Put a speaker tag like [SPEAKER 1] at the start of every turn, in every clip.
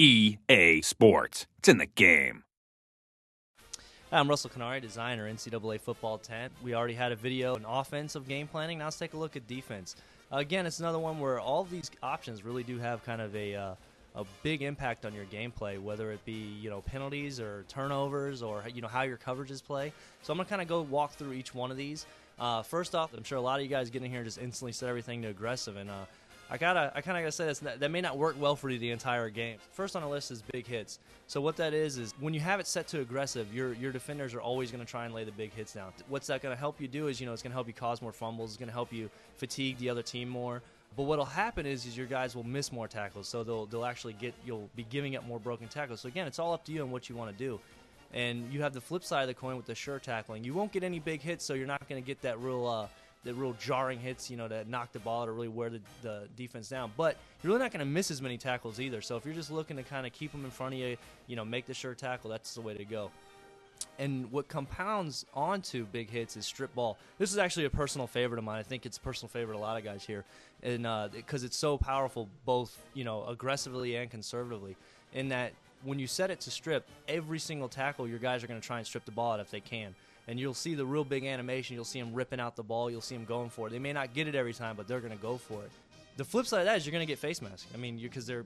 [SPEAKER 1] EA Sports. It's in the game.
[SPEAKER 2] I'm Russ Kiniry, designer, NCAA Football 10. We already had a video on offensive game planning. Now let's take a look at defense. Again, it's another one where all of these options really do have kind of a big impact on your gameplay, whether it be penalties or turnovers or how your coverages play. So I'm gonna kind of go walk through each one of these. First off, I'm sure a lot of you guys get in here and just instantly set everything to aggressive, and I kind of gotta say that may not work well for you the entire game. First on the list is big hits. So what that is when you have it set to aggressive, your defenders are always going to try and lay the big hits down. What's that going to help you do is it's going to help you cause more fumbles. It's going to help you fatigue the other team more. But what'll happen is your guys will miss more tackles. So they'll actually you'll be giving up more broken tackles. So again, it's all up to you and what you want to do. And you have the flip side of the coin with the sure tackling. You won't get any big hits, so you're not going to get that real jarring hits, that knock the ball out or really wear the defense down. But you're really not going to miss as many tackles either. So if you're just looking to kind of keep them in front of you, make the sure tackle, that's the way to go. And what compounds onto big hits is strip ball. This is actually a personal favorite of mine. I think it's a personal favorite of a lot of guys here, and because it's so powerful both aggressively and conservatively, in that when you set it to strip, every single tackle your guys are going to try and strip the ball out if they can. And you'll see the real big animation. You'll see them ripping out the ball. You'll see them going for it. They may not get it every time, but they're going to go for it. The flip side of that is you're going to get face mask. I mean, because they're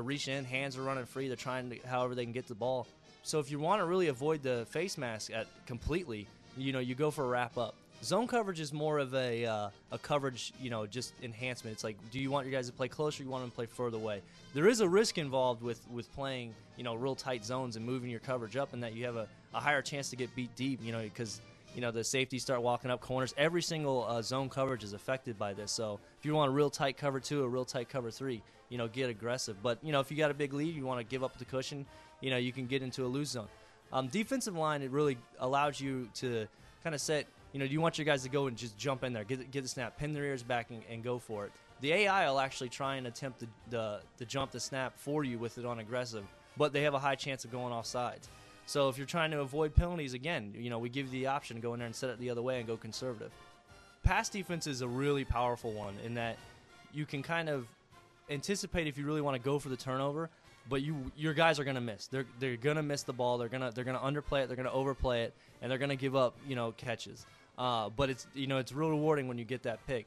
[SPEAKER 2] reaching in, hands are running free. They're trying to however they can get the ball. So if you want to really avoid the face mask completely, you go for a wrap up. Zone coverage is more of a coverage, just enhancement. It's like, do you want your guys to play closer or you want them to play further away? There is a risk involved with playing, real tight zones and moving your coverage up, and that you have a higher chance to get beat deep, because, the safeties start walking up corners. Every single zone coverage is affected by this. So if you want a real tight cover 2, a real tight cover 3, get aggressive. But, if you got a big lead, you want to give up the cushion, you can get into a loose zone. Defensive line, it really allows you to kind of set, do you want your guys to go and just jump in there, get the snap, pin their ears back and go for it. The AI will actually try and attempt the jump the snap for you with it on aggressive, but they have a high chance of going off sides. So if you're trying to avoid penalties, again, we give you the option to go in there and set it the other way and go conservative. Pass defense is a really powerful one in that you can kind of anticipate if you really want to go for the turnover, but your guys are going to miss. They're going to miss the ball. They're going to underplay it. They're going to overplay it, and they're going to give up catches. But it's it's real rewarding when you get that pick.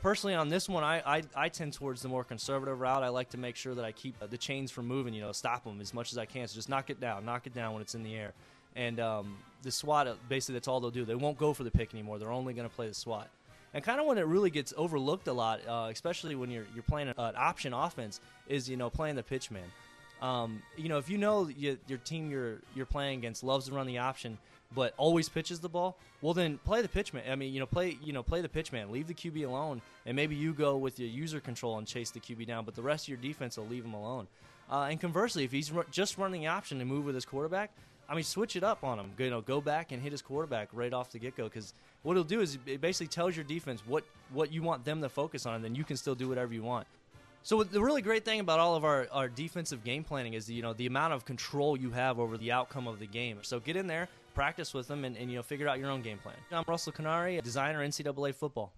[SPEAKER 2] Personally on this one, I tend towards the more conservative route. I like to make sure that I keep the chains from moving, stop them as much as I can. So just knock it down when it's in the air. And the SWAT, basically that's all they'll do. They won't go for the pick anymore. They're only going to play the SWAT. And kind of when it really gets overlooked a lot, especially when you're playing an option offense, is playing the pitch man. If your team you're playing against loves to run the option, but always pitches the ball, well then play the pitch man. I mean, play the pitch man. Leave the QB alone, and maybe you go with your user control and chase the QB down. But the rest of your defense will leave him alone. And conversely, if he's just running the option to move with his quarterback, switch it up on him. Go back and hit his quarterback right off the get-go, because what it'll do is it basically tells your defense what you want them to focus on, and then you can still do whatever you want. So the really great thing about all of our defensive game planning is the amount of control you have over the outcome of the game. So get in there, practice with them, and figure out your own game plan. I'm Russ Kiniry, designer, NCAA Football.